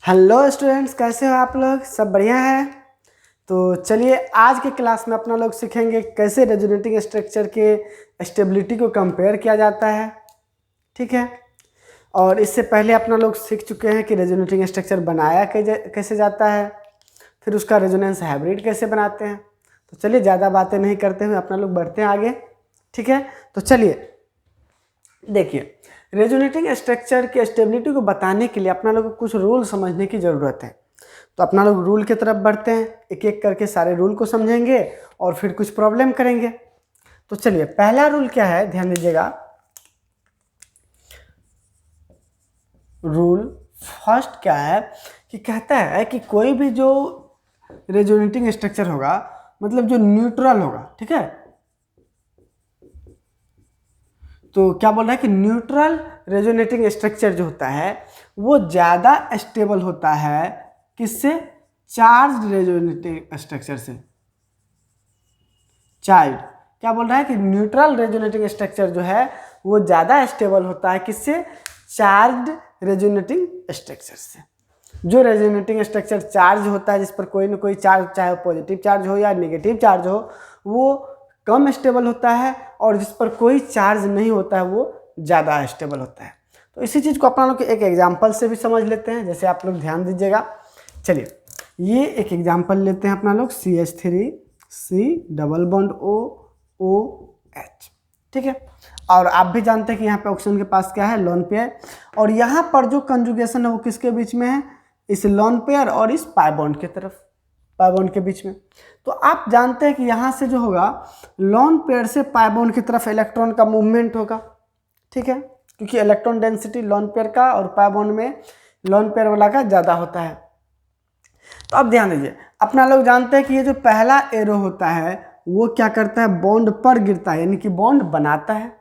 Hello students, कैसे हो आप लोग? सब बढ़िया है। तो चलिए आज के क्लास में अपना लोग सीखेंगे कैसे रेजोनेटिंग स्ट्रक्चर के स्टेबिलिटी को कंपेयर किया जाता है। ठीक है। और इससे पहले अपना लोग सीख चुके हैं कि रेजोनेटिंग स्ट्रक्चर बनाया कैसे जाता है, फिर उसका रेजोनेंस हाइब्रिड कैसे बनाते हैं। तो चलिए ज़्यादा बातें नहीं करते हुए अपना लोग बढ़ते हैं आगे। ठीक है। तो चलिए देखिए, रेजोनेटिंग स्ट्रक्चर के स्टेबिलिटी को बताने के लिए अपना लोग को कुछ रूल समझने की ज़रूरत है। तो अपना लोग रूल की तरफ बढ़ते हैं, एक एक करके सारे रूल को समझेंगे और फिर कुछ प्रॉब्लम करेंगे। तो चलिए, पहला रूल क्या है, ध्यान दीजिएगा। रूल फर्स्ट क्या है कि कहता है कि कोई भी जो रेजोनेटिंग स्ट्रक्चर होगा, मतलब जो न्यूट्रल होगा, ठीक है। तो क्या बोल रहा है कि न्यूट्रल रेजोनेटिंग स्ट्रक्चर जो होता है वो ज़्यादा स्टेबल होता है किससे? चार्ज रेजोनेटिंग स्ट्रक्चर से। चार्ज क्या बोल रहा है कि न्यूट्रल रेजोनेटिंग स्ट्रक्चर जो है वो ज़्यादा स्टेबल होता है किससे? चार्ज रेजोनेटिंग स्ट्रक्चर से। जो रेजोनेटिंग स्ट्रक्चर चार्ज होता है, जिस पर कोई ना कोई चार्ज, चाहे पॉजिटिव चार्ज हो या नेगेटिव चार्ज हो, वो कम स्टेबल होता है, और जिस पर कोई चार्ज नहीं होता है वो ज़्यादा स्टेबल होता है। तो इसी चीज़ को अपना लोग एक एग्जांपल से भी समझ लेते हैं। जैसे आप लोग ध्यान दीजिएगा। चलिए, ये एक एग्जांपल लेते हैं अपना लोग, CH3C डबल बॉन्ड OOH। ठीक है। और आप भी जानते हैं कि यहाँ पे ऑक्सीजन के पास क्या है? Lone pair. और यहाँ पर जो कंजुगेशन है वो किसके बीच में है? इस लोन पेयर और इस पाई बॉन्ड के तरफ, पाई बॉन्ड के बीच में। तो आप जानते हैं कि यहाँ से जो होगा, लोन पेयर से पाई बॉन्ड की तरफ इलेक्ट्रॉन का मूवमेंट होगा। ठीक है, क्योंकि इलेक्ट्रॉन डेंसिटी लोन पेयर का और पाई बॉन्ड में लोन पेयर वाला का ज़्यादा होता है। तो अब ध्यान दीजिए, अपना लोग जानते हैं कि ये जो पहला एरो होता है वो क्या करता है? बॉन्ड पर गिरता है, यानी कि बॉन्ड बनाता है।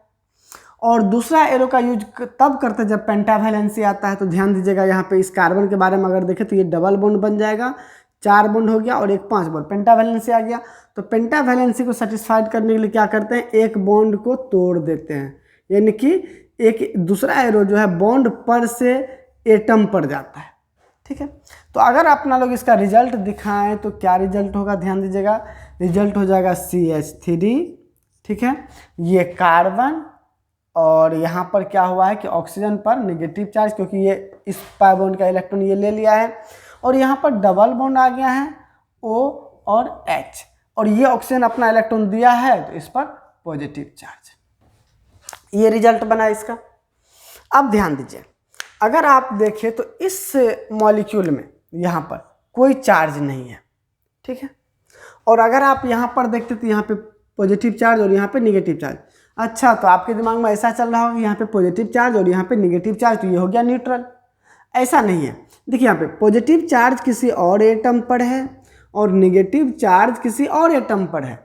और दूसरा एरो का यूज तब करते हैं जब पेंटावैलेंसी आता है। तो ध्यान दीजिएगा, यहाँ पे इस कार्बन के बारे में अगर देखें तो ये डबल बॉन्ड बन जाएगा, 4 बॉन्ड हो गया और एक 5 बॉन्ड, पेंटावैलेंसी आ गया। तो पेंटावैलेंसी को सेटिस्फाइड करने के लिए क्या करते हैं? एक बॉन्ड को तोड़ देते हैं, यानी कि एक दूसरा एरो जो है बॉन्ड पर से एटम पर जाता है। ठीक है। तो अगर अपना लोग इसका रिजल्ट दिखाएं तो क्या रिजल्ट होगा? ध्यान दीजिएगा, रिजल्ट हो जाएगा CH3। ठीक है, ये कार्बन, और यहाँ पर क्या हुआ है कि ऑक्सीजन पर नेगेटिव चार्ज, क्योंकि ये इस पाई बॉन्ड का इलेक्ट्रॉन ये ले लिया है, और यहाँ पर डबल बॉन्ड आ गया है O और H, और ये ऑक्सीजन अपना इलेक्ट्रॉन दिया है तो इस पर पॉजिटिव चार्ज। ये रिजल्ट बना इसका। अब ध्यान दीजिए, अगर आप देखें तो इस मॉलिक्यूल में यहाँ पर कोई चार्ज नहीं है। ठीक है। और अगर आप यहाँ पर देखते तो यहाँ पे पॉजिटिव चार्ज और यहाँ पे नेगेटिव चार्ज। अच्छा, तो आपके दिमाग में ऐसा चल रहा होगा यहाँ पे पॉजिटिव चार्ज और यहाँ पे नेगेटिव चार्ज, तो ये हो गया न्यूट्रल। ऐसा नहीं है। देखिए, यहाँ पे पॉजिटिव चार्ज किसी और एटम पर है और नेगेटिव चार्ज किसी और एटम पर है।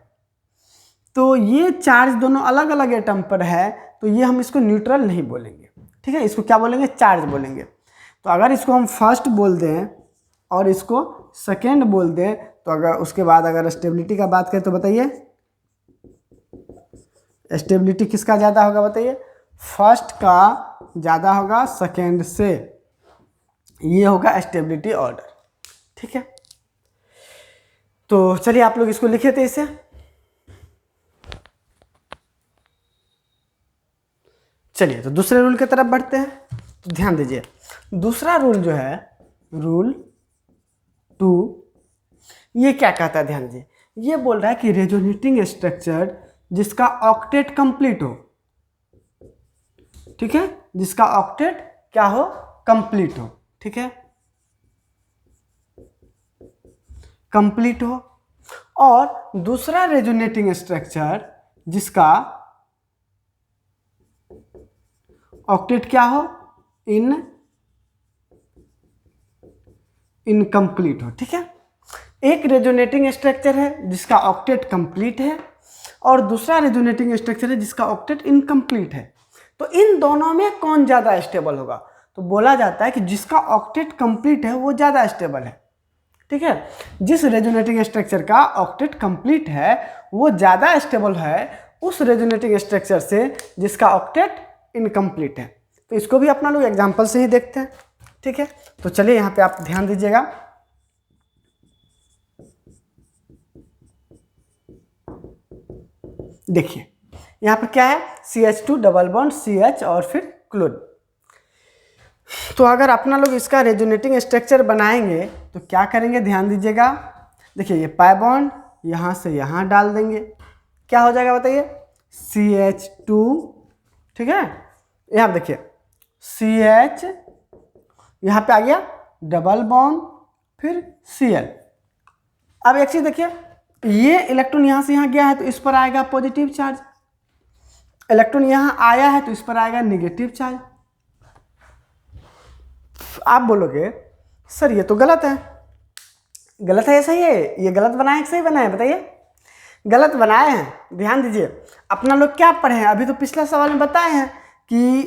तो ये चार्ज दोनों अलग अलग एटम पर है, तो ये हम इसको न्यूट्रल नहीं बोलेंगे। ठीक है, इसको क्या बोलेंगे? चार्ज बोलेंगे। तो अगर इसको हम फर्स्ट बोल दें और इसको सेकेंड बोल दें, तो अगर उसके बाद अगर स्टेबिलिटी का बात करें तो बताइए, स्टेबिलिटी किसका ज़्यादा होगा? बताइए, फर्स्ट का ज़्यादा होगा सेकेंड से। ये होगा स्टेबिलिटी ऑर्डर। ठीक है। तो चलिए आप लोग इसको लिखे थे इसे। चलिए, तो दूसरे रूल की तरफ बढ़ते हैं। तो ध्यान दीजिए, दूसरा रूल जो है, रूल 2, ये क्या कहता है? ध्यान दीजिए, ये बोल रहा है कि रेजोनेटिंग स्ट्रक्चर जिसका ऑक्टेट कंप्लीट हो, ठीक है, जिसका ऑक्टेट क्या हो? कंप्लीट हो। ठीक है, कंप्लीट हो। और दूसरा रेजोनेटिंग स्ट्रक्चर जिसका ऑक्टेट क्या हो? इनकम्प्लीट हो। ठीक है, एक रेजोनेटिंग स्ट्रक्चर है जिसका ऑक्टेट कंप्लीट है, और दूसरा रेजोनेटिंग स्ट्रक्चर है जिसका ऑक्टेट इनकम्प्लीट है। तो इन दोनों में कौन ज़्यादा स्टेबल होगा? तो बोला जाता है कि जिसका ऑक्टेट कंप्लीट है वो ज़्यादा स्टेबल है। ठीक है, जिस रेजोनेटिंग स्ट्रक्चर का ऑक्टेट कंप्लीट है वो ज़्यादा स्टेबल है उस रेजोनेटिंग स्ट्रक्चर से जिसका ऑक्टेट इनकम्प्लीट है। तो इसको भी अपना लोग एग्जाम्पल से ही देखते हैं। ठीक है, तो चलिए यहाँ पे आप ध्यान दीजिएगा। देखिए यहाँ पर क्या है, CH2 डबल बॉन्ड CH और फिर क्लोरीन। तो अगर अपना लोग इसका रेजोनेटिंग स्ट्रक्चर बनाएंगे तो क्या करेंगे, ध्यान दीजिएगा। देखिए ये पाई बॉन्ड यहाँ से यहाँ डाल देंगे, क्या हो जाएगा बताइए, CH2, ठीक है। यहाँ देखिए CH, यहाँ पे आ गया डबल बॉन्ड फिर Cl। अब एक चीज देखिए, ये इलेक्ट्रॉन यहाँ से यहाँ गया है तो इस पर आएगा पॉजिटिव चार्ज, इलेक्ट्रॉन यहाँ आया है तो इस पर आएगा नेगेटिव चार्ज। आप बोलोगे सर ये तो गलत है, गलत है या सही है, ये गलत बनाए कि सही बनाए बताइए। गलत बनाए हैं। ध्यान दीजिए, अपना लोग क्या पढ़े हैं, अभी तो पिछला सवाल में बताए हैं कि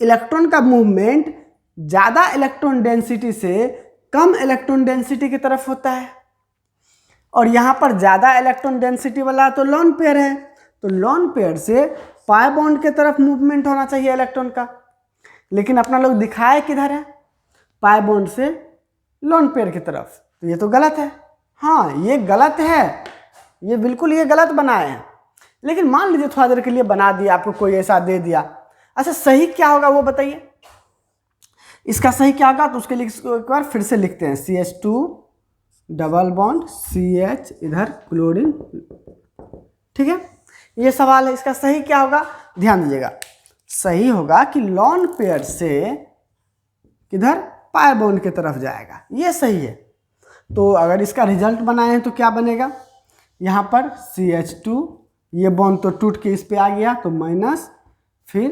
इलेक्ट्रॉन का मूवमेंट ज़्यादा इलेक्ट्रॉन डेंसिटी से कम इलेक्ट्रॉन डेंसिटी की तरफ होता है, और यहाँ पर ज़्यादा इलेक्ट्रॉन डेंसिटी वाला तो लोन पेयर है, तो लोन पेयर से पाई बॉन्ड की तरफ मूवमेंट होना चाहिए इलेक्ट्रॉन का, लेकिन अपना लोग दिखाए किधर है, पाई बॉन्ड से लोन पेयर की तरफ। तो ये तो गलत है, हाँ ये गलत है, ये बिल्कुल ये गलत बनाए हैं। लेकिन मान लीजिए थोड़ा देर के लिए बना दिया, आपको कोई ऐसा दे दिया, अच्छा सही क्या होगा वो बताइए, इसका सही क्या होगा, तो उसके लिए एक बार फिर से लिखते हैं, CH2 डबल बॉन्ड CH इधर क्लोरीन, ठीक है। ये सवाल है, इसका सही क्या होगा, ध्यान दीजिएगा। सही होगा कि लोन पेयर से किधर, पाई बॉन्ड की तरफ जाएगा, ये सही है। तो अगर इसका रिजल्ट बनाए हैं तो क्या बनेगा, यहाँ पर CH2, ये बॉन्ड तो टूट के इस पे आ गया तो माइनस, फिर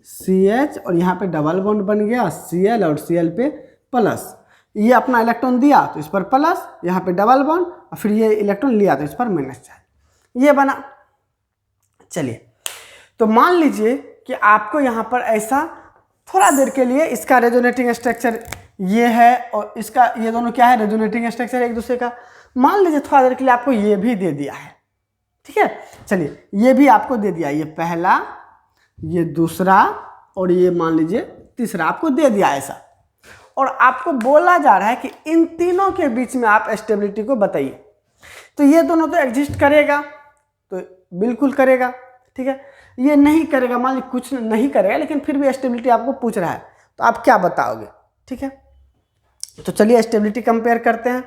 CH और यहाँ पे डबल बॉन्ड बन गया Cl और Cl पे प्लस, ये अपना इलेक्ट्रॉन दिया तो इस पर प्लस, यहाँ पे डबल बॉन्ड और फिर ये इलेक्ट्रॉन लिया तो इस पर माइनस चार्ज, ये बना। चलिए तो मान लीजिए कि आपको यहाँ पर ऐसा थोड़ा देर के लिए इसका रेजोनेटिंग स्ट्रक्चर ये है और इसका, ये दोनों क्या है, रेजोनेटिंग स्ट्रक्चर एक दूसरे का। मान लीजिए थोड़ा देर के लिए आपको ये भी दे दिया है, ठीक है। चलिए ये भी आपको दे दिया, ये पहला, ये दूसरा और ये मान लीजिए तीसरा आपको दे दिया ऐसा, और आपको बोला जा रहा है कि इन तीनों के बीच में आप स्टेबिलिटी को बताइए। तो ये दोनों तो एग्जिस्ट करेगा, तो बिल्कुल करेगा, ठीक है। ये नहीं करेगा, मान लीजिए कुछ नहीं करेगा, लेकिन फिर भी स्टेबिलिटी आपको पूछ रहा है, तो आप क्या बताओगे, ठीक है। तो चलिए स्टेबिलिटी कंपेयर करते हैं।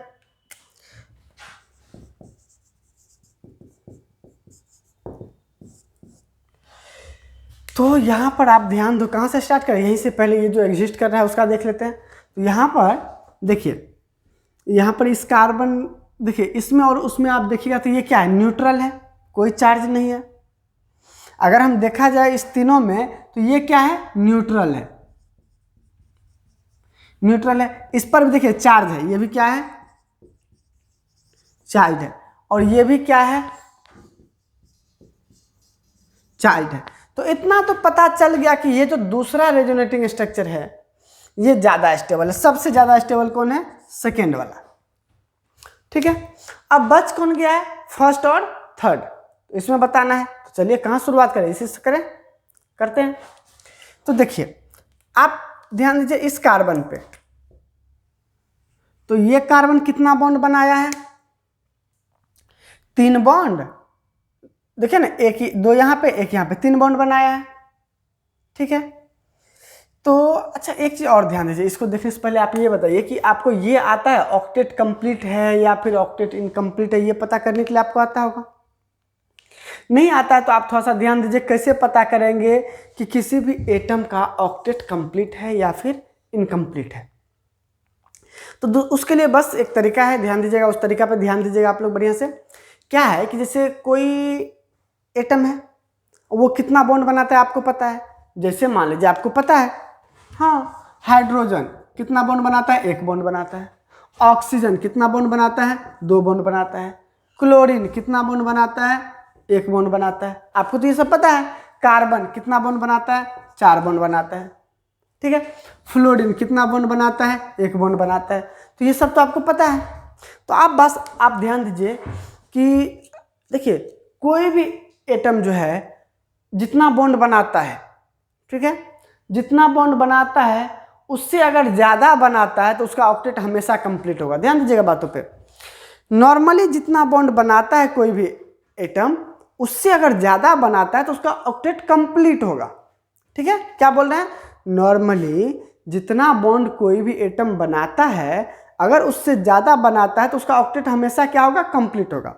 तो यहाँ पर आप ध्यान दो, कहाँ से स्टार्ट करें, यहीं से पहले ये जो एग्जिस्ट कर रहा है उसका देख लेते हैं। तो यहाँ पर देखिए, यहाँ पर इस कार्बन देखिए, इसमें और उसमें आप देखिएगा तो ये क्या है, न्यूट्रल है, कोई चार्ज नहीं है। अगर हम देखा जाए इस तीनों में तो ये क्या है, न्यूट्रल है, न्यूट्रल है। इस पर भी देखिए चार्ज है, ये भी क्या है, चार्ज है, और ये भी क्या है, चार्ज है। तो इतना तो पता चल गया कि ये जो दूसरा रेजोनेटिंग स्ट्रक्चर है ये ज़्यादा स्टेबल है। सबसे ज़्यादा स्टेबल कौन है, सेकेंड वाला, ठीक है। अब बच कौन गया है, फर्स्ट और थर्ड, तो इसमें बताना है। तो चलिए कहाँ शुरुआत करें, इसी से करें, करते हैं। तो देखिए आप ध्यान दीजिए इस कार्बन पे, तो ये कार्बन कितना बॉन्ड बनाया है, 3 बॉन्ड, देखिए ना, एक ही, 2 यहाँ पे, एक यहाँ पे, 3 बॉन्ड बनाया है, ठीक है। तो अच्छा एक चीज़ और ध्यान दीजिए, इसको देखने से पहले आप ये बताइए कि आपको ये आता है ऑक्टेट कंप्लीट है या फिर ऑक्टेट इनकम्प्लीट है, ये पता करने के लिए आपको आता होगा। नहीं आता है तो आप थोड़ा सा ध्यान दीजिए, कैसे पता करेंगे कि किसी भी एटम का ऑक्टेट कंप्लीट है या फिर इनकम्प्लीट है। तो उसके लिए बस एक तरीका है, ध्यान दीजिएगा, उस तरीका पर ध्यान दीजिएगा आप लोग बढ़िया से। क्या है कि जैसे कोई एटम है, वो कितना बॉन्ड बनाता है आपको पता है। जैसे मान लीजिए आपको पता है, हाँ, हाइड्रोजन कितना बॉन्ड बनाता है, 1 बॉन्ड बनाता है। ऑक्सीजन कितना बॉन्ड बनाता है, 2 बॉन्ड बनाता है। क्लोरीन कितना बॉन्ड बनाता है, 1 बॉन्ड बनाता है। आपको तो ये सब पता है। कार्बन कितना बॉन्ड बनाता है, 4 बॉन्ड बनाता है, ठीक है। फ्लोरीन कितना बॉन्ड बनाता है, 1 बॉन्ड बनाता है। तो ये सब तो आपको पता है। तो आप बस आप ध्यान दीजिए कि देखिए कोई भी एटम जो है जितना बॉन्ड बनाता है, ठीक है, जितना बॉन्ड बनाता है उससे अगर ज़्यादा बनाता है तो उसका ऑक्टेट हमेशा कंप्लीट होगा। ध्यान दीजिएगा बातों पे। नॉर्मली जितना बॉन्ड बनाता है कोई भी एटम, उससे अगर ज़्यादा बनाता है तो उसका ऑक्टेट कंप्लीट होगा। ठीक है, क्या बोल रहे हैं? नॉर्मली जितना बॉन्ड कोई भी एटम बनाता है, अगर उससे ज़्यादा बनाता है तो उसका ऑक्टेट हमेशा क्या होगा? कंप्लीट होगा।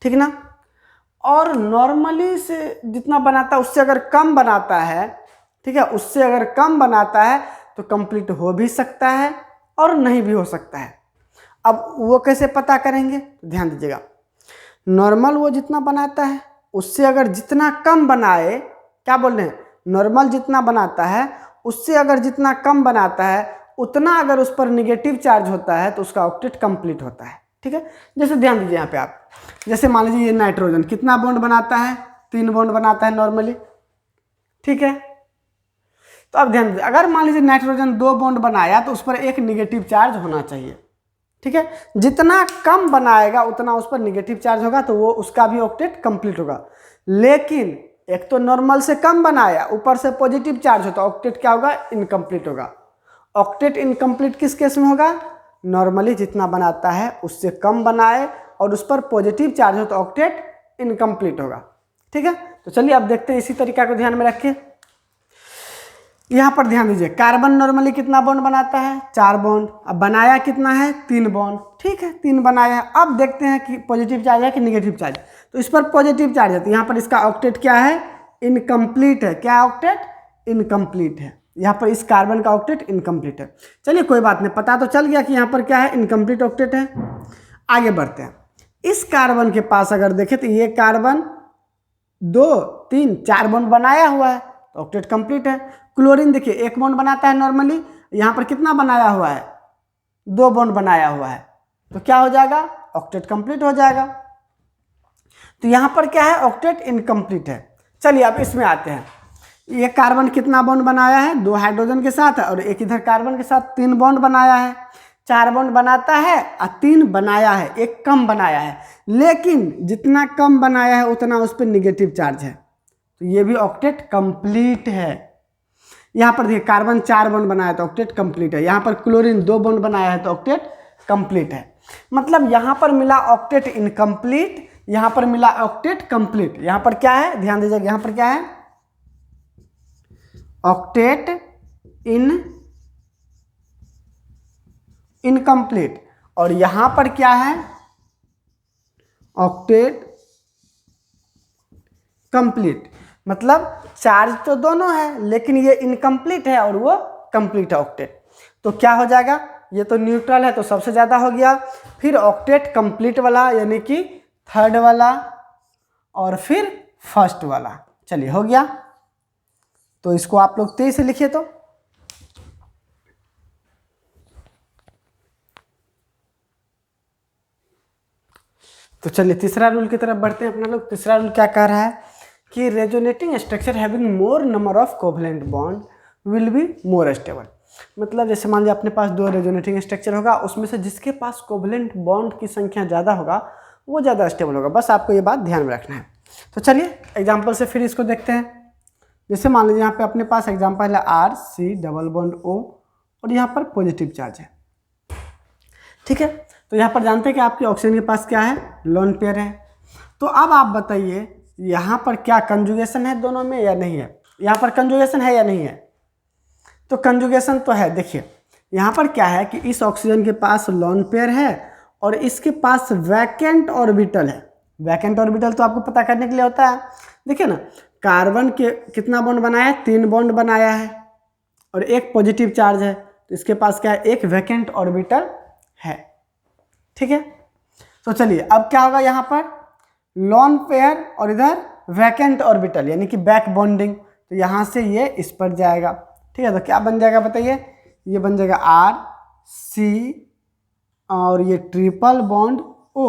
ठीक ना? और नॉर्मली से जितना बनाता है उससे अगर कम बनाता है, ठीक है, उससे अगर कम बनाता है तो कंप्लीट हो भी सकता है और नहीं भी हो सकता है। अब वो कैसे पता करेंगे? ध्यान दीजिएगा। नॉर्मल वो जितना बनाता है उससे अगर जितना कम बनाए, क्या बोल रहे हैं? नॉर्मल जितना बनाता है उससे अगर जितना कम बनाता है उतना अगर उस पर निगेटिव चार्ज होता है तो उसका ऑक्टेट कंप्लीट होता है। ठीक है, जैसे ध्यान दीजिए यहाँ पे आप, जैसे मान लीजिए ये नाइट्रोजन कितना बॉन्ड बनाता है? 3 बॉन्ड बनाता है नॉर्मली। ठीक है, तो अब ध्यान दीजिए, अगर मान लीजिए नाइट्रोजन 2 बॉन्ड बनाया तो उस पर एक निगेटिव चार्ज होना चाहिए। ठीक है, जितना कम बनाएगा उतना उस पर निगेटिव चार्ज होगा तो वो उसका भी ऑक्टेट कंप्लीट होगा। लेकिन एक तो नॉर्मल से कम बनाया, ऊपर से पॉजिटिव चार्ज होता, ऑक्टेट क्या होगा? इनकम्प्लीट होगा। ऑक्टेट इनकम्प्लीट किस केस में होगा? नॉर्मली जितना बनाता है उससे कम बनाए और उस पर पॉजिटिव चार्ज हो तो ऑक्टेट इनकम्प्लीट होगा। ठीक है, तो चलिए अब देखते हैं, इसी तरीका को ध्यान में रखिए। यहाँ पर ध्यान दीजिए, कार्बन नॉर्मली कितना बॉन्ड बनाता है? 4 बॉन्ड। अब बनाया कितना है? 3 बॉन्ड। ठीक है, 3 बनाया है। अब देखते हैं कि पॉजिटिव चार्ज है कि निगेटिव चार्ज। तो इस पर पॉजिटिव चार्ज है तो यहाँ पर इसका ऑक्टेट क्या है? इनकम्प्लीट है। क्या ऑक्टेट? इनकम्प्लीट है। यहाँ पर इस कार्बन का ऑक्टेट इनकम्प्लीट है। चलिए कोई बात नहीं, पता तो चल गया कि यहाँ पर क्या है? इनकम्प्लीट ऑक्टेट है। आगे बढ़ते हैं। इस कार्बन के पास अगर देखें तो ये कार्बन 2, 3, 4 बॉन्ड बनाया हुआ है तो ऑक्टेट कंप्लीट है। क्लोरीन देखिए 1 बॉन्ड बनाता है नॉर्मली, यहाँ पर कितना बनाया हुआ है? 2 बॉन्ड बनाया हुआ है तो क्या हो जाएगा? ऑक्टेट कंप्लीट हो जाएगा। तो यहाँ पर क्या है? ऑक्टेट इनकम्प्लीट है। चलिए अब इसमें आते हैं। ये कार्बन कितना बॉन्ड बनाया है? 2 हाइड्रोजन के साथ और एक इधर कार्बन के साथ 3 बॉन्ड बनाया है। 4 बॉन्ड बनाता है और 3 बनाया है, एक कम बनाया है। लेकिन जितना कम बनाया है उतना उस पर निगेटिव चार्ज है तो ये भी ऑक्टेट कंप्लीट है। यहाँ पर देखिए कार्बन 4 बॉन्ड बनाया तो ऑक्टेट कंप्लीट है। यहाँ पर क्लोरीन 2 बॉन्ड बनाया है तो ऑक्टेट कंप्लीट है। मतलब यहाँ पर मिला ऑक्टेट इनकम्प्लीट, यहाँ पर मिला ऑक्टेट कंप्लीट। यहाँ पर क्या है? ध्यान दीजिएगा, यहाँ पर क्या है? Octet incomplete. और यहाँ पर क्या है? Octet complete. मतलब चार्ज तो दोनों है लेकिन ये इनकम्प्लीट है और वो कंप्लीट है ऑक्टेट। तो क्या हो जाएगा? ये तो न्यूट्रल है तो सबसे ज़्यादा हो गया, फिर ऑक्टेट कंप्लीट वाला यानी कि 3rd वाला और फिर 1st वाला। चलिए हो गया, तो इसको आप लोग तेज से लिखिए। तो चलिए तीसरा रूल की तरफ बढ़ते हैं अपना लोग। तीसरा रूल क्या कह रहा है कि resonating structure having more number of covalent bond will be more stable. मतलब जैसे मान लीजिए अपने पास 2 रेजोनेटिंग स्ट्रक्चर होगा, उसमें से जिसके पास कोवलेंट बॉन्ड की संख्या ज़्यादा होगा वो ज़्यादा स्टेबल होगा। बस आपको ये बात ध्यान में रखना है। तो चलिए एग्जाम्पल से फिर इसको देखते हैं। जैसे मान लीजिए यहाँ पे अपने पास एग्जाम्पल है RC डबल बॉन्ड O और यहाँ पर पॉजिटिव चार्ज है। ठीक है, तो यहाँ पर जानते हैं कि आपके ऑक्सीजन के पास क्या है? लोन पेयर है। तो अब आप बताइए यहाँ पर क्या कंजुगेशन है दोनों में या नहीं है? यहाँ पर कंजुगेशन है या नहीं है? तो कंजुगेशन तो है। देखिए यहाँ पर क्या है कि इस ऑक्सीजन के पास लोन पेयर है और इसके पास वैकेंट ऑर्बिटल है। वैकेंट ऑर्बिटल तो आपको पता करने के लिए होता है। देखिए ना, कार्बन के कितना बॉन्ड बनाया है? 3 बॉन्ड बनाया है और एक पॉजिटिव चार्ज है तो इसके पास क्या है? एक वैकेंट ऑर्बिटल है। ठीक है, तो चलिए अब क्या होगा? यहाँ पर लोन पेयर और इधर वैकेंट ऑर्बिटल यानी कि बैक बॉन्डिंग, तो यहाँ से ये इस पर जाएगा। ठीक है, तो क्या बन जाएगा बताइए? ये बन जाएगा RC और ये ट्रिपल बॉन्ड O।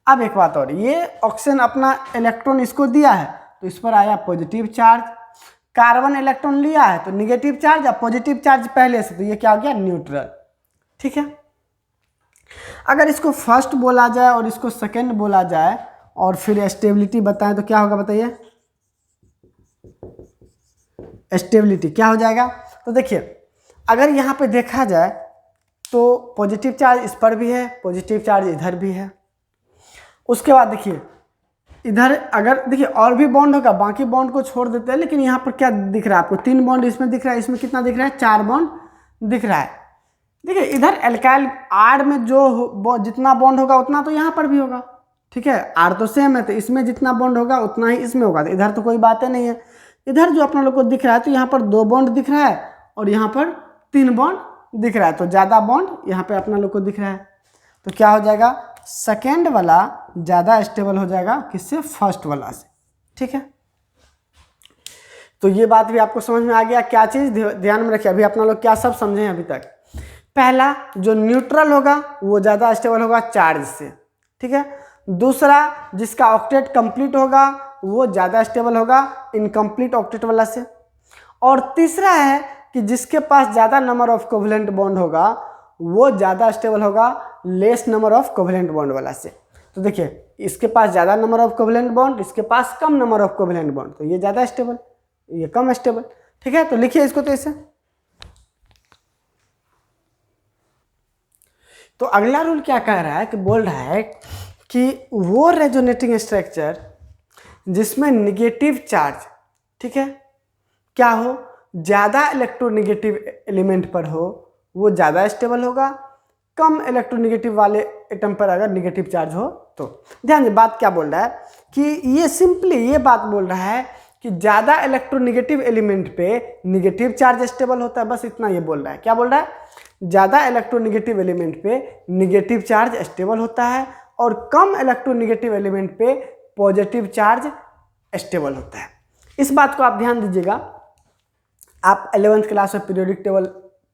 अब एक बात और, ये ऑक्सीजन अपना इलेक्ट्रॉन इसको दिया है तो इस पर आया पॉजिटिव चार्ज, कार्बन इलेक्ट्रॉन लिया है तो निगेटिव चार्ज, अब पॉजिटिव चार्ज पहले से, तो ये क्या हो गया? न्यूट्रल। ठीक है, अगर इसको फर्स्ट बोला जाए और इसको सेकंड बोला जाए और फिर स्टेबिलिटी बताएं तो क्या होगा बताइए? स्टेबिलिटी क्या हो जाएगा? तो देखिए अगर यहाँ पे देखा जाए तो पॉजिटिव चार्ज इस पर भी है, पॉजिटिव चार्ज इधर भी है। उसके बाद देखिए इधर अगर देखिए और भी बॉन्ड होगा, बाकी बॉन्ड को छोड़ देते हैं, लेकिन यहाँ पर क्या दिख रहा है आपको, 3 बॉन्ड इसमें दिख रहा है, इसमें कितना दिख रहा है, 4 बॉन्ड दिख रहा है। देखिए इधर एल्काइल आर में जो जितना बॉन्ड होगा उतना तो यहाँ पर भी होगा, ठीक है, आर तो सेम है, तो इसमें जितना बॉन्ड होगा उतना ही इसमें होगा, तो इधर तो कोई बात नहीं है। इधर जो अपना लोग को दिख रहा है तो यहाँ पर 2 बॉन्ड दिख रहा है और यहाँ पर 3 बॉन्ड दिख रहा है, तो ज़्यादा बॉन्ड यहाँ पे अपना लोग को दिख रहा है। तो क्या हो जाएगा, सेकेंड वाला ज़्यादा स्टेबल हो जाएगा किससे, फर्स्ट वाला से, ठीक है। तो ये बात भी आपको समझ में आ गया। क्या चीज़ ध्यान में रखिए, अभी अपना लोग क्या सब समझे हैं अभी तक। पहला जो न्यूट्रल होगा वो ज़्यादा स्टेबल होगा चार्ज से, ठीक है। दूसरा जिसका ऑक्टेट कंप्लीट होगा वो ज़्यादा स्टेबल होगा इनकम्प्लीट ऑक्टेट वाला से। और तीसरा है कि जिसके पास ज़्यादा नंबर ऑफ कोवेलेंट बॉन्ड होगा वो ज़्यादा स्टेबल होगा less number of covalent bond वाला से। तो देखिए इसके पास ज़्यादा नंबर ऑफ कोवेलेंट बॉन्ड, इसके पास कम नंबर ऑफ कोवेलेंट बॉन्ड, तो ये ज़्यादा स्टेबल, ये कम स्टेबल, ठीक है। तो लिखिए इसको तो ऐसे। तो अगला रूल क्या कह रहा है कि बोल रहा है कि वो रेजोनेटिंग स्ट्रक्चर जिसमें निगेटिव चार्ज, ठीक है, क्या हो, ज़्यादा इलेक्ट्रोनेगेटिव एलिमेंट पर हो वो ज़्यादा स्टेबल होगा, कम इलेक्ट्रोनेगेटिव वाले एटम पर अगर निगेटिव चार्ज हो तो। ध्यान दीजिए बात क्या बोल रहा है कि ये सिंपली ये बात बोल रहा है कि ज़्यादा इलेक्ट्रोनेगेटिव एलिमेंट पे निगेटिव चार्ज स्टेबल होता है, बस इतना ये बोल रहा है। क्या बोल रहा है, ज़्यादा इलेक्ट्रोनेगेटिव एलिमेंट पे निगेटिव चार्ज स्टेबल होता है और कम इलेक्ट्रोनेगेटिव एलिमेंट पे पॉजिटिव चार्ज स्टेबल होता है। इस बात को आप ध्यान दीजिएगा। आप 11th क्लास में पीरियोडिक टेबल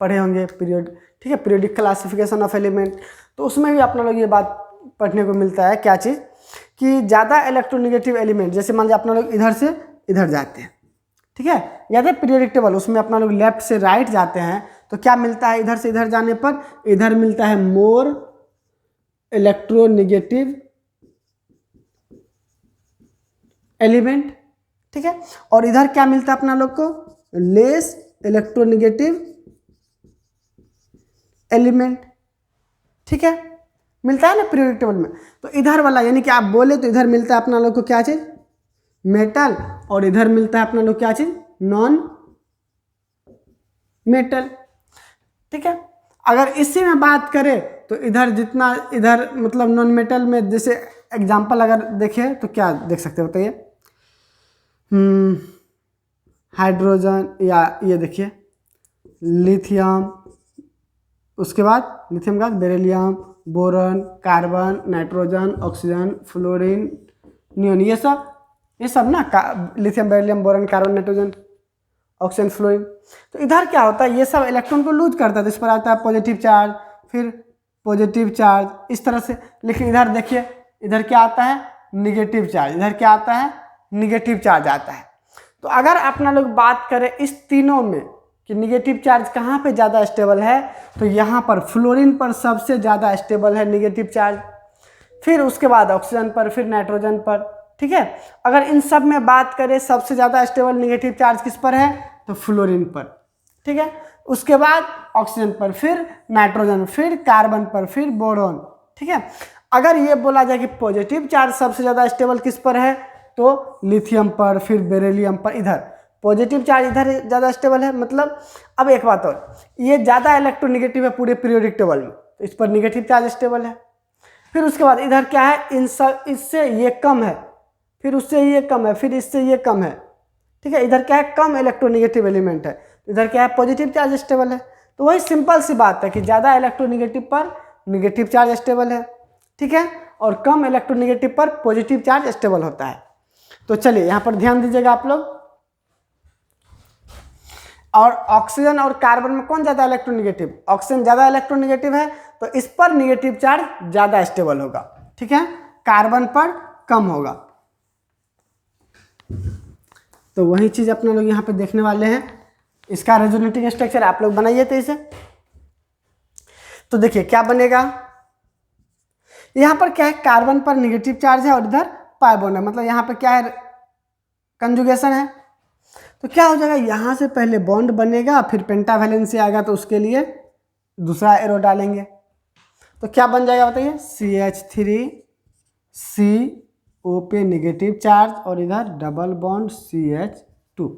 पढ़े होंगे, ठीक है, पीरियोडिक क्लासिफिकेशन ऑफ एलिमेंट, तो उसमें भी अपना लोग ये बात पढ़ने को मिलता है। क्या चीज़ कि ज़्यादा इलेक्ट्रोनेगेटिव एलिमेंट, जैसे मान लीजिए अपना लोग इधर से इधर जाते हैं, ठीक है, याद है पीरियोडिक टेबल, उसमें अपना लोग लेफ्ट से राइट जाते हैं तो क्या मिलता है, इधर से इधर जाने पर इधर मिलता है मोर इलेक्ट्रोनेगेटिव एलिमेंट, ठीक है, और इधर क्या मिलता है अपना लोग को, लेस इलेक्ट्रोनेगेटिव एलिमेंट, ठीक है, मिलता है ना पीरियोडिक टेबल में। तो इधर वाला यानी कि आप बोले तो इधर मिलता है अपना लोग को क्या चीज़, मेटल, और इधर मिलता है अपना लोग क्या चीज़, नॉन मेटल, ठीक है। अगर इसी में बात करें तो इधर जितना इधर मतलब नॉन मेटल में, जैसे एग्जांपल अगर देखें तो क्या देख सकते हो बताइए, हाइड्रोजन, या ये देखिए लिथियम, उसके बाद लिथियम का beryllium, boron, carbon, nitrogen, oxygen, fluorine, neon, ये सब ना lithium, beryllium, boron, carbon, nitrogen, oxygen, fluorine. तो इधर क्या होता है, ये सब इलेक्ट्रॉन को लूज करता है, तो इस पर आता है पॉजिटिव चार्ज, फिर पॉजिटिव चार्ज, इस तरह से। लेकिन इधर देखिए इधर क्या आता है, निगेटिव चार्ज, इधर क्या आता है, निगेटिव चार्ज आता है। तो अगर अपना लोग बात करें इस तीनों में कि निगेटिव चार्ज कहाँ पे ज़्यादा स्टेबल है, तो यहाँ पर फ्लोरीन पर सबसे ज़्यादा स्टेबल है निगेटिव चार्ज, फिर उसके बाद ऑक्सीजन पर, फिर नाइट्रोजन पर, ठीक है। अगर इन सब में बात करें सबसे ज़्यादा स्टेबल निगेटिव चार्ज किस पर है, तो फ्लोरीन पर, ठीक है, उसके बाद ऑक्सीजन पर, फिर नाइट्रोजन, फिर कार्बन पर, फिर बोरॉन, ठीक है। अगर ये बोला जाए कि पॉजिटिव चार्ज सबसे ज़्यादा स्टेबल किस पर है, तो लिथियम पर, फिर बेरिलियम पर, इधर पॉजिटिव चार्ज इधर ज़्यादा स्टेबल है। मतलब अब एक बात और, ये ज़्यादा इलेक्ट्रोनेगेटिव है पूरे पीरियोडिक टेबल में, तो इस पर निगेटिव चार्ज स्टेबल है। फिर उसके बाद इधर क्या है, इन सब इससे ये कम है, फिर उससे ये कम है, फिर इससे ये कम है, ठीक है। इधर क्या है, कम इलेक्ट्रोनेगेटिव एलिमेंट है, इधर क्या है, पॉजिटिव चार्ज स्टेबल है। तो वही सिंपल सी बात है कि ज़्यादा इलेक्ट्रोनेगेटिव पर निगेटिव चार्ज स्टेबल है, ठीक है, और कम इलेक्ट्रोनेगेटिव पर पॉजिटिव चार्ज स्टेबल होता है। तो चलिए यहाँ पर ध्यान दीजिएगा आप लोग। और ऑक्सीजन और कार्बन में कौन ज़्यादा इलेक्ट्रोनेगेटिव, ऑक्सीजन ज़्यादा इलेक्ट्रोनेगेटिव है, तो इस पर निगेटिव चार्ज ज़्यादा स्टेबल होगा, ठीक है, कार्बन पर कम होगा। तो वही चीज़ अपने लोग यहाँ पे देखने वाले हैं। इसका रेजोनेटिंग स्ट्रक्चर आप लोग बनाइए तो इसे। तो देखिए क्या बनेगा, यहाँ पर क्या है, कार्बन पर निगेटिव चार्ज है और इधर पाई बॉन्ड है, मतलब यहाँ पे क्या है, कंजुगेशन है। तो क्या हो जाएगा, यहाँ से पहले बॉन्ड बनेगा, फिर पेंटावैलेंसी आएगा तो उसके लिए दूसरा एरो डालेंगे। तो क्या बन जाएगा बताइए, CH3CO पे नेगेटिव चार्ज और इधर डबल बॉन्ड CH2।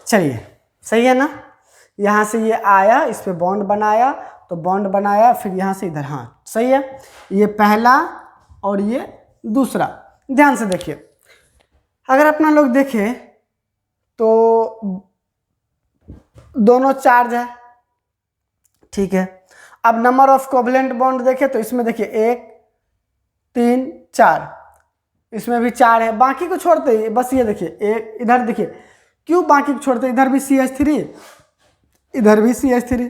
चलिए सही है ना। यहाँ से ये आया, इस पे बॉन्ड बनाया, तो बॉन्ड बनाया, फिर यहाँ से इधर, हाँ सही है। ये पहला और ये दूसरा। ध्यान से देखिए, अगर अपना लोग देखें तो दोनों चार्ज है, ठीक है। अब नंबर ऑफ कोवलेंट बॉन्ड देखें तो इसमें देखिए 1 3 4, इसमें भी 4 है, बाकी को छोड़ते ही बस ये देखिए एक इधर देखिए, क्यों बाकी को छोड़ते, इधर भी CH3, इधर भी CH3,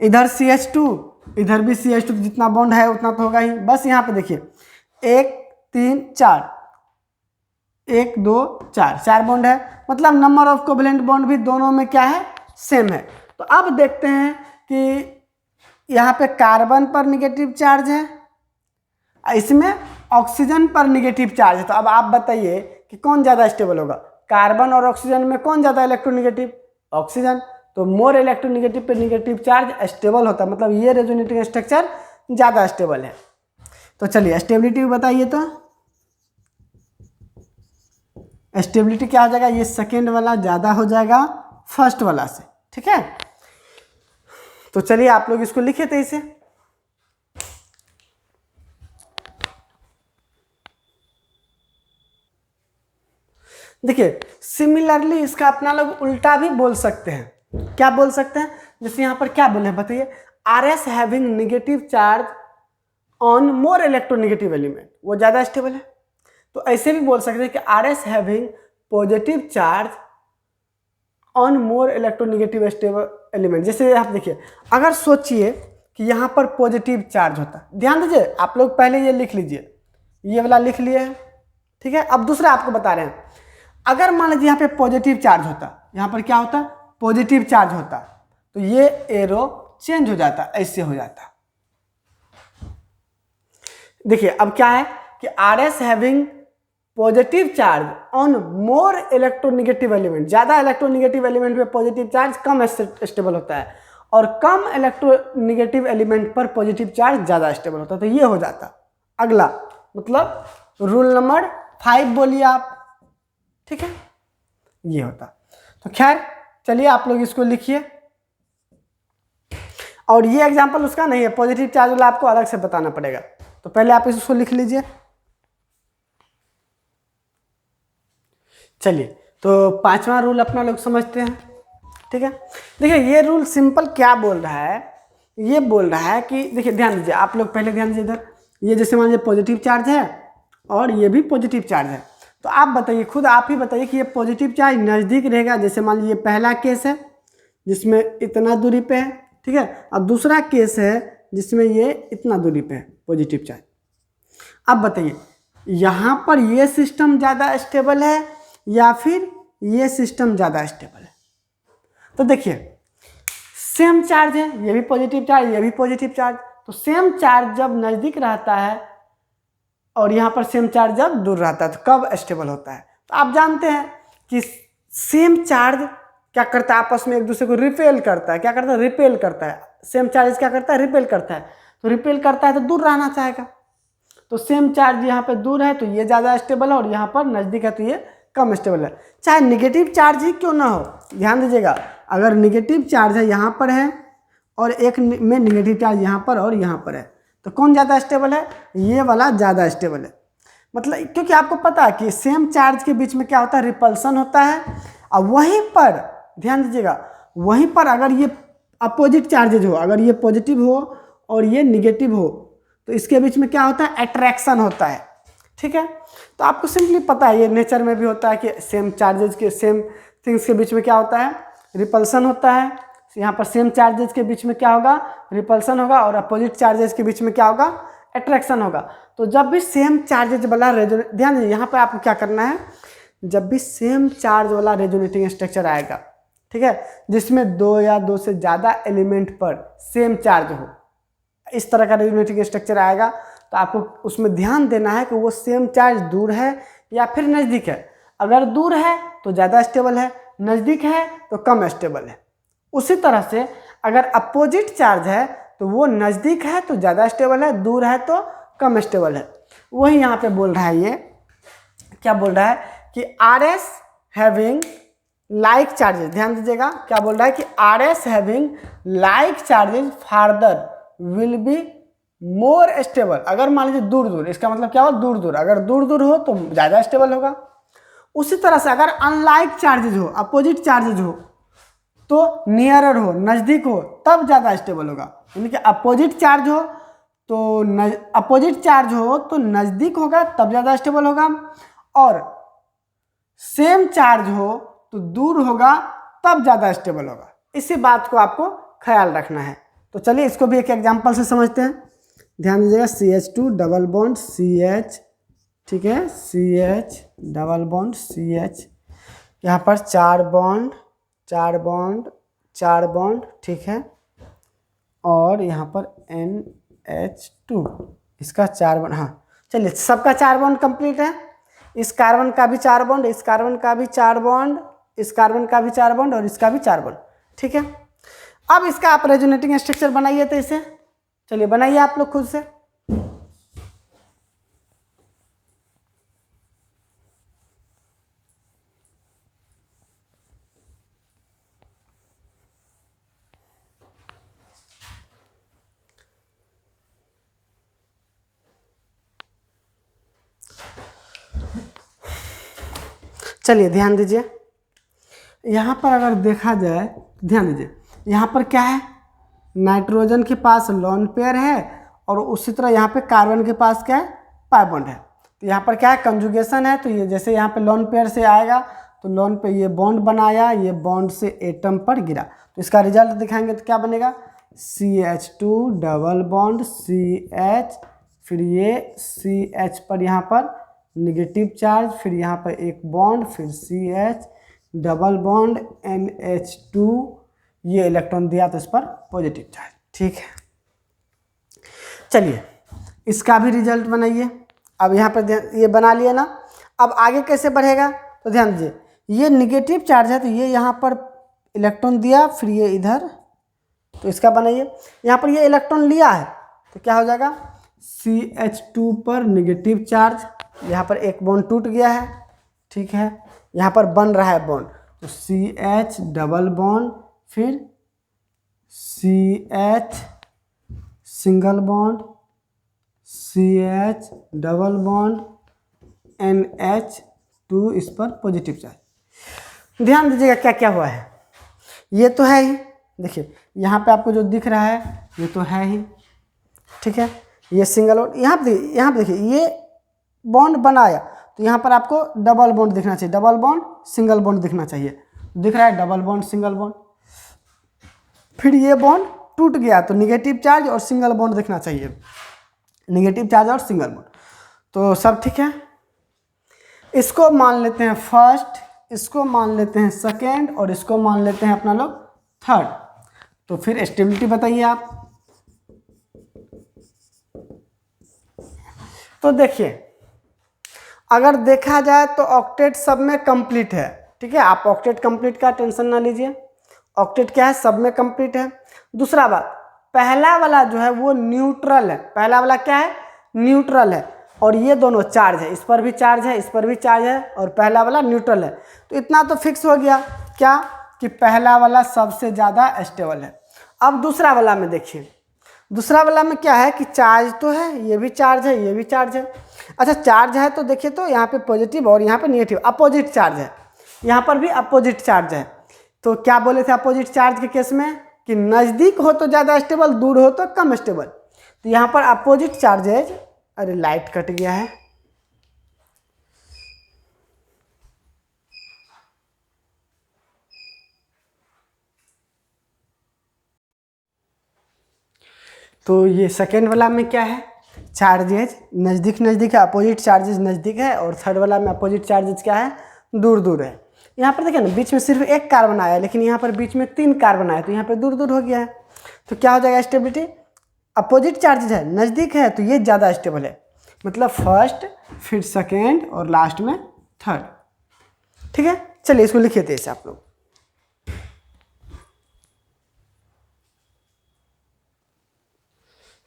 इधर CH2, इधर भी CH2, जितना बॉन्ड है उतना तो होगा ही। बस यहाँ पे देखिए 1 3 4, 1 2 4, 4 बॉन्ड है, मतलब नंबर ऑफ कोवलेंट बॉन्ड भी दोनों में क्या है, सेम है। तो अब देखते हैं कि यहाँ पे कार्बन पर निगेटिव चार्ज है, इसमें ऑक्सीजन पर निगेटिव चार्ज है। तो अब आप बताइए कि कौन ज़्यादा स्टेबल होगा, कार्बन और ऑक्सीजन में कौन ज़्यादा इलेक्ट्रोनिगेटिव, ऑक्सीजन। तो मोर इलेक्ट्रोनिगेटिव पे निगेटिव चार्ज स्टेबल होता है, मतलब ये रेजोनेटिंग स्ट्रक्चर ज़्यादा स्टेबल है। तो चलिए स्टेबिलिटी बताइए, तो स्टेबिलिटी क्या हो जाएगा, ये सेकेंड वाला ज़्यादा हो जाएगा फर्स्ट वाला से, ठीक है। तो चलिए आप लोग इसको लिखे थे इसे, देखिए सिमिलरली इसका अपना लोग उल्टा भी बोल सकते हैं। क्या बोल सकते हैं, जैसे यहाँ पर क्या बोले बताइए, RS having negative charge on more electronegative element, वो ज़्यादा स्टेबल है। तो ऐसे भी बोल सकते हैं कि RS having positive charge on more electronegative stable element. जैसे आप देखिए, अगर सोचिए कि यहाँ पर पॉजिटिव चार्ज होता है, ध्यान दीजिए आप लोग पहले ये लिख लीजिए, ये वाला लिख लिए है, ठीक है। अब दूसरा आपको बता रहे हैं, अगर मान लीजिए यहाँ पे पॉजिटिव चार्ज होता, यहाँ पर क्या होता, पॉजिटिव चार्ज होता, तो ये एरो चेंज हो जाता, ऐसे हो जाता। देखिए अब क्या है कि RS having positive charge on more electronegative element, ज़्यादा इलेक्ट्रोनेगेटिव एलिमेंट पे पॉजिटिव चार्ज कम स्टेबल होता है, और कम इलेक्ट्रोनेगेटिव एलिमेंट पर पॉजिटिव चार्ज ज़्यादा स्टेबल होता है। तो ये हो जाता अगला, मतलब रूल नंबर 5 बोलिए आप, ठीक है, ये होता। तो खैर चलिए आप लोग इसको लिखिए, और ये एग्जांपल उसका नहीं है, पॉजिटिव चार्ज वाला आपको अलग से बताना पड़ेगा। तो पहले आप इसको लिख लीजिए। चलिए तो 5वां रूल अपना लोग समझते हैं, ठीक है। देखिए ये रूल सिंपल क्या बोल रहा है, ये बोल रहा है कि देखिए ध्यान दीजिए आप लोग, पहले ध्यान दीजिए इधर, ये जैसे मान लीजिए पॉजिटिव चार्ज है और ये भी पॉजिटिव चार्ज है। तो आप बताइए, खुद आप ही बताइए कि ये पॉजिटिव चार्ज नज़दीक रहेगा, जैसे मान लीजिए पहला केस है जिसमें इतना दूरी पे है, ठीक है, और दूसरा केस है जिसमें ये इतना दूरी पे है पॉजिटिव चार्ज। अब बताइए यहाँ पर ये सिस्टम ज़्यादा स्टेबल है या फिर ये सिस्टम ज़्यादा स्टेबल है। तो देखिए सेम चार्ज है, ये भी पॉजिटिव चार्ज, ये भी पॉजिटिव चार्ज, तो सेम चार्ज जब नज़दीक रहता है और यहाँ पर सेम चार्ज जब दूर रहता है तो कब स्टेबल होता है। तो आप जानते हैं कि सेम चार्ज क्या करता है, आपस में एक दूसरे को रिपेल करता है। क्या करता है, रिपेल करता है। सेम चार्ज क्या करता है, रिपेल करता है। तो रिपेल करता है तो दूर रहना चाहेगा, तो सेम चार्ज यहाँ पे दूर है तो ये ज़्यादा स्टेबल है, और यहाँ पर नज़दीक है तो ये कम स्टेबल है, चाहे निगेटिव चार्ज ही क्यों ना हो। ध्यान दीजिएगा, अगर निगेटिव चार्ज है यहाँ पर है और एक में निगेटिव चार्ज यहाँ पर और यहाँ पर है, तो कौन ज़्यादा स्टेबल है, ये वाला ज़्यादा स्टेबल है। मतलब क्योंकि आपको पता है कि सेम चार्ज के बीच में क्या होता है, रिपल्सन होता है, और वहीं पर ध्यान दीजिएगा, वहीं पर अगर ये अपोजिट चार्जेज हो, अगर ये पॉजिटिव हो और ये निगेटिव हो, तो इसके बीच में क्या होता है, अट्रैक्शन होता है, ठीक है। तो आपको सिंपली पता है, ये नेचर में भी होता है कि सेम चार्जेज के, सेम थिंग्स के बीच में क्या होता है, रिपल्सन होता है। यहाँ पर सेम चार्जेज के बीच में क्या होगा, रिपल्सन होगा, और अपोजिट चार्जेज के बीच में क्या होगा, अट्रैक्शन होगा। तो जब भी सेम चार्जेज वाला ध्यान दीजिए, यहाँ पर आपको क्या करना है, जब भी सेम चार्ज वाला रेजोनेटिंग स्ट्रक्चर आएगा, ठीक है, जिसमें 2 या 2 से ज़्यादा एलिमेंट पर सेम चार्ज हो, इस तरह का रेजोनेटिंग स्ट्रक्चर आएगा, तो आपको उसमें ध्यान देना है कि वो सेम चार्ज दूर है या फिर नज़दीक है। अगर दूर है तो ज़्यादा स्टेबल है, नज़दीक है तो कम स्टेबल है। उसी तरह से अगर अपोजिट चार्ज है तो वो नज़दीक है तो ज़्यादा स्टेबल है, दूर है तो कम स्टेबल है। वही यहाँ पे बोल रहा है, ये क्या बोल रहा है कि R S having like charges, ध्यान दीजिएगा क्या बोल रहा है कि R S having like charges farther will be more stable. अगर मान लीजिए दूर दूर, इसका मतलब क्या हो, दूर दूर, अगर दूर दूर हो तो ज़्यादा स्टेबल होगा। उसी तरह से अगर अनलाइक चार्जेज हो, अपोजिट चार्जेज हो तो नियरर हो, नज़दीक हो, तब ज़्यादा स्टेबल होगा। यानी कि अपोजिट चार्ज हो तो नज़दीक होगा तब ज़्यादा स्टेबल होगा, और सेम चार्ज हो तो दूर होगा तब ज़्यादा स्टेबल होगा। इसी बात को आपको ख्याल रखना है। तो चलिए इसको भी एक एग्जांपल से समझते हैं। ध्यान दीजिएगा, CH2 डबल बॉन्ड CH, ठीक है, CH डबल बॉन्ड CH, यहाँ पर 4 बॉन्ड 4 बॉन्ड 4 बॉन्ड, ठीक है, और यहाँ पर NH2, इसका 4 बॉन्ड। हाँ चलिए, सबका 4 बॉन्ड कंप्लीट है। इस कार्बन का भी 4 बॉन्ड, इस कार्बन का भी 4 बॉन्ड, इस कार्बन का भी 4 बॉन्ड और इसका भी 4 बॉन्ड, ठीक है। अब इसका आप रेजोनेटिंग स्ट्रक्चर बनाइए। तो इसे चलिए बनाइए आप लोग खुद से। चलिए ध्यान दीजिए, यहाँ पर अगर देखा जाए, ध्यान दीजिए, यहाँ पर क्या है, नाइट्रोजन के पास लोन पेयर है और उसी तरह यहाँ पे कार्बन के पास क्या है, पाई बॉन्ड है। तो यहाँ पर क्या है, कंजुगेशन है। तो ये जैसे यहाँ पे लोन पेयर से आएगा तो लोन पे ये बॉन्ड बनाया, ये बॉन्ड से एटम पर गिरा, तो इसका रिजल्ट दिखाएंगे तो क्या बनेगा, CH2 डबल बॉन्ड CH, फिर ये CH पर यहाँ पर निगेटिव चार्ज, फिर यहाँ पर एक बॉन्ड, फिर CH डबल बॉन्ड NH2, ये इलेक्ट्रॉन दिया तो इस पर पॉजिटिव चार्ज, ठीक है। चलिए इसका भी रिजल्ट बनाइए। अब यहाँ पर ये बना लिया ना, अब आगे कैसे बढ़ेगा, तो ध्यान दीजिए, ये निगेटिव चार्ज है तो ये यहाँ पर इलेक्ट्रॉन दिया, फिर ये इधर, तो इसका बनाइए। यहाँ पर ये इलेक्ट्रॉन लिया है तो क्या हो जाएगा, CH2 पर निगेटिव चार्ज, यहाँ पर एक बॉन्ड टूट गया है, ठीक है, यहाँ पर बन रहा है बॉन्ड, तो CH डबल बॉन्ड, फिर CH single bond, CH double bond, NH2, इस पर पॉजिटिव चार्ज। ध्यान दीजिएगा क्या क्या हुआ है, ये तो है ही, देखिए यहाँ पे आपको जो दिख रहा है ये तो है ही, ठीक है, ये सिंगल बॉन्ड, यहाँ पे देखिए ये बॉन्ड बनाया तो यहाँ पर आपको डबल बॉन्ड दिखना चाहिए, डबल बॉन्ड सिंगल बॉन्ड दिखना चाहिए, दिख रहा है डबल बॉन्ड सिंगल बॉन्ड। फिर ये बॉन्ड टूट गया तो निगेटिव चार्ज और सिंगल बॉन्ड दिखना चाहिए, निगेटिव चार्ज और सिंगल बॉन्ड, तो सब ठीक है। इसको मान लेते हैं फर्स्ट, इसको मान लेते हैं सेकेंड और इसको मान लेते हैं अपना लोग थर्ड। तो फिर स्टेबिलिटी बताइए आप। तो देखिए अगर देखा जाए तो ऑक्टेट सब में कंप्लीट है, ठीक है, आप ऑक्टेट कंप्लीट का टेंशन ना लीजिए, ऑक्टेट क्या है, सब में कंप्लीट है। दूसरा बात, पहला वाला जो है वो न्यूट्रल है, पहला वाला क्या है, न्यूट्रल है, और ये दोनों चार्ज है, इस पर भी चार्ज है, इस पर भी चार्ज है, और पहला वाला न्यूट्रल है। तो इतना तो फिक्स हो गया क्या, कि पहला वाला सबसे ज़्यादा स्टेबल है। अब दूसरा वाला में देखिए, दूसरा वाला में क्या है कि चार्ज तो है, ये भी चार्ज है, ये भी चार्ज है। अच्छा चार्ज है तो देखिए, तो यहाँ पे पॉजिटिव और यहाँ पे नेगेटिव, अपोजिट चार्ज है, यहाँ पर भी अपोजिट चार्ज है। तो क्या बोले थे अपोजिट चार्ज के केस में, कि नज़दीक हो तो ज़्यादा स्टेबल, दूर हो तो कम स्टेबल। तो यहाँ पर अपोजिट चार्जेज, अरे लाइट कट गया है, तो ये सेकेंड वाला में क्या है, चार्जेज नज़दीक नज़दीक है, अपोजिट चार्जेज नज़दीक है, और थर्ड वाला में अपोजिट चार्जेज क्या है, दूर दूर है। यहाँ पर देखिए ना, बीच में सिर्फ एक कार्बन आया, लेकिन यहाँ पर बीच में 3 कार्बन आया, तो यहाँ पे दूर दूर हो गया है। तो क्या हो जाएगा स्टेबिलिटी, अपोजिट चार्जेज है, नज़दीक है तो ये ज़्यादा स्टेबल है, मतलब फर्स्ट, फिर सेकेंड और लास्ट में थर्ड। ठीक है, चलिए इसको लिखिए तेज से आप लोग।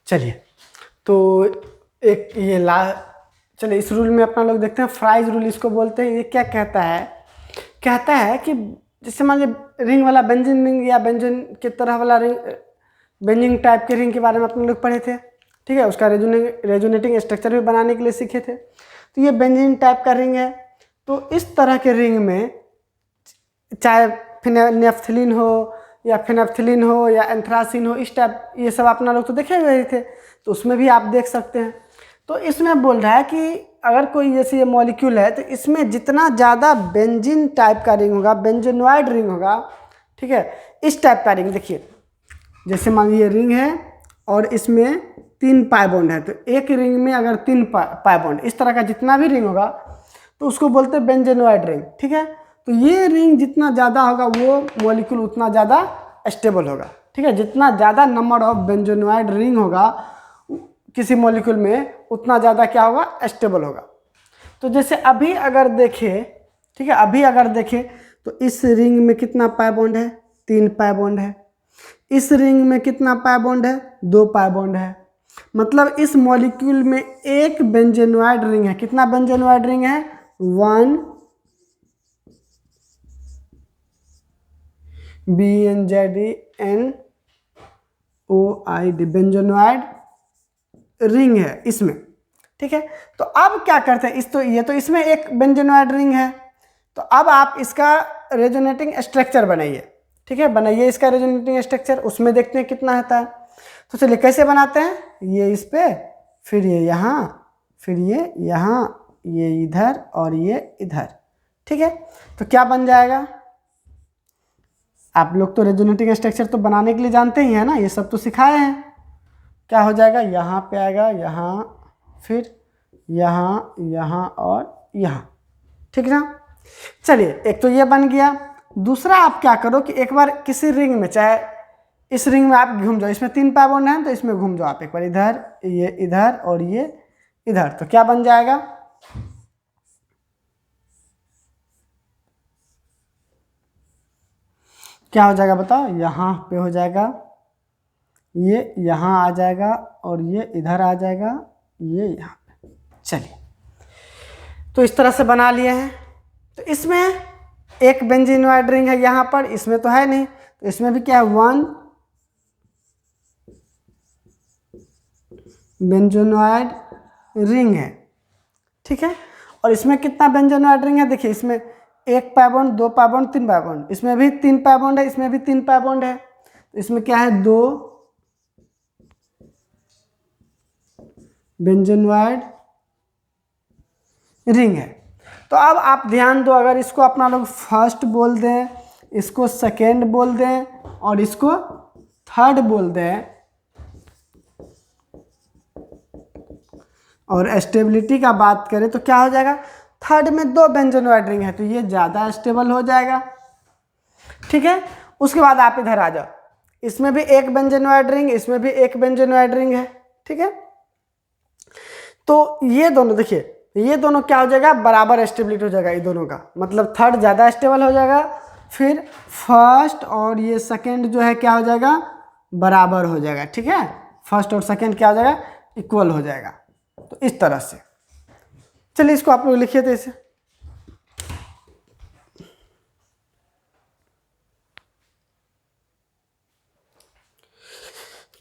चलिए तो एक ये चलिए इस रूल में अपना लोग देखते हैं, फ्राइज रूल इसको बोलते हैं। ये क्या कहता है कि जैसे मान लीजिए रिंग वाला बेंजीन रिंग या बेंजीन की तरह वाला रिंग, बेंजीन टाइप के रिंग के बारे में अपने लोग पढ़े थे, ठीक है, उसका रेजोनेटिंग स्ट्रक्चर भी बनाने के लिए सीखे थे। तो ये बेंजीन टाइप का रिंग है। तो इस तरह के रिंग में चाहे नेफ्थलीन हो या फिनेफ्थलीन हो या एंथ्रासिन हो, इस टाइप ये सब अपना लोग तो देखे हुए थे, तो उसमें भी आप देख सकते हैं। तो इसमें बोल रहा है कि अगर कोई जैसे ये मॉलिक्यूल है तो इसमें जितना ज़्यादा बेंजीन टाइप का रिंग होगा, बेंजोनॉइड रिंग होगा, ठीक है, इस टाइप का रिंग देखिए, जैसे मान लीजिए रिंग है और इसमें 3 पाई बॉन्ड है, तो एक रिंग में अगर 3 पाई बॉन्ड, इस तरह का जितना भी रिंग होगा तो उसको बोलते हैं बेंजोनॉइड रिंग, ठीक है। तो ये रिंग जितना ज़्यादा होगा वो मॉलिक्यूल उतना ज़्यादा स्टेबल होगा, ठीक है। जितना ज़्यादा नंबर ऑफ बेंजोनॉइड रिंग होगा किसी मॉलिक्यूल में उतना ज़्यादा क्या होगा, स्टेबल होगा। तो जैसे अभी अगर देखें, ठीक है, अभी अगर देखें तो इस रिंग में कितना पाई बॉन्ड है, 3 पाई बॉन्ड है। इस रिंग में कितना पाई बॉन्ड है, 2 पाई बॉन्ड है। मतलब इस मॉलिक्यूल में एक बेंजोनॉइड रिंग है। कितना बेंजोनॉइड रिंग है, 1 BNZENOID बेंजोनॉइड रिंग है इसमें, ठीक है। तो अब क्या करते हैं, ये तो इसमें एक बेंजोनॉइड रिंग है, तो अब आप इसका रेजोनेटिंग स्ट्रक्चर बनाइए, ठीक है, बनाइए इसका रेजोनेटिंग स्ट्रक्चर, उसमें देखते हैं कितना आता है। तो चलिए कैसे बनाते हैं, ये इस पे, फिर ये यहाँ, फिर ये यहाँ, ये इधर और ये इधर, ठीक है। तो क्या बन जाएगा, आप लोग तो रेजोनेटिंग स्ट्रक्चर तो बनाने के लिए जानते ही हैं ना, ये सब तो सिखाए हैं। क्या हो जाएगा, यहाँ पे आएगा, यहाँ, फिर यहाँ, यहाँ और यहाँ, ठीक ना। चलिए एक तो ये बन गया। दूसरा आप क्या करो कि एक बार किसी रिंग में, चाहे इस रिंग में आप घूम जाओ, इसमें 3 पाई बॉन्ड है तो इसमें घूम जाओ आप एक बार, इधर, ये इधर और ये इधर, तो क्या बन जाएगा, क्या हो जाएगा बताओ, यहाँ पे हो जाएगा, ये यहाँ आ जाएगा और ये इधर आ जाएगा, ये यहाँ पे। चलिए तो इस तरह से बना लिए हैं। तो इसमें एक बेंजीनॉइड रिंग है यहाँ पर, इसमें तो है नहीं, तो इसमें भी क्या है, 1 बेंजोनॉइड रिंग है, ठीक है। और इसमें कितना बेंजोनॉइड रिंग है, देखिए इसमें 1 pi bond, 2 pi bond, 3 pi bond, इसमें भी 3 पाई बॉन्ड है, इसमें भी 3 पाई बॉन्ड है, तो इसमें क्या है, 2 बेंजोनॉइड रिंग है। तो अब आप ध्यान दो, अगर इसको अपना लोग फर्स्ट बोल दें, इसको सेकेंड बोल दें और इसको थर्ड बोल दें, और स्टेबिलिटी का बात करें तो क्या हो जाएगा, थर्ड में 2 बेंजोनॉइड रिंग है तो ये ज़्यादा स्टेबल हो जाएगा, ठीक है। उसके बाद आप इधर आ जाओ, इसमें भी एक बेंजोनॉइड रिंग, इसमें भी एक बेंजोनॉइड रिंग है, ठीक है। तो ये दोनों देखिए, ये दोनों क्या हो जाएगा, बराबर स्टेबिलिटी हो जाएगा ये दोनों का, मतलब थर्ड ज़्यादा स्टेबल हो जाएगा, फिर फर्स्ट और ये सेकेंड जो है क्या हो जाएगा, बराबर हो जाएगा, ठीक है। फर्स्ट और सेकेंड क्या हो जाएगा, इक्वल हो जाएगा। तो इस तरह से, चलिए इसको आप लोग लिखिए थे इसे।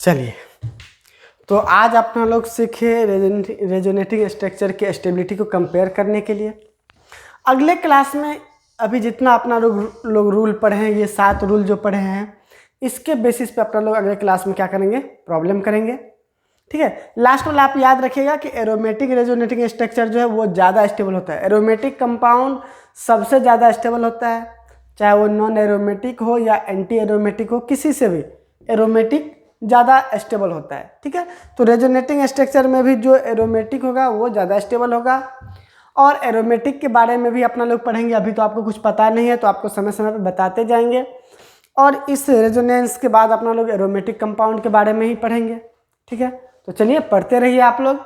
चलिए तो आज अपना लोग सीखे रेजोनेटिंग स्ट्रक्चर के स्टेबिलिटी को कंपेयर करने के लिए। अगले क्लास में अभी जितना अपना लोग रूल पढ़े हैं, ये 7 रूल जो पढ़े हैं, इसके बेसिस पे अपना लोग अगले क्लास में क्या करेंगे, प्रॉब्लम करेंगे, ठीक है। लास्ट में आप याद रखिएगा कि एरोमेटिक रेजोनेटिंग स्ट्रक्चर जो है वो ज़्यादा स्टेबल होता है। एरोमेटिक कंपाउंड सबसे ज़्यादा स्टेबल होता है, चाहे वो नॉन एरोमेटिक हो या एंटी एरोमेटिक हो, किसी से भी एरोमेटिक ज़्यादा स्टेबल होता है, ठीक है। तो रेजोनेटिंग स्ट्रक्चर में भी जो एरोमेटिक होगा वो ज़्यादा स्टेबल होगा। और एरोमेटिक के बारे में भी अपना लोग पढ़ेंगे, अभी तो आपको कुछ पता नहीं है तो आपको समय समय पर बताते जाएंगे। और इस रेजोनेंस के बाद अपना लोग एरोमेटिक कंपाउंड के बारे में ही पढ़ेंगे, ठीक है। तो चलिए पढ़ते रहिए आप लोग।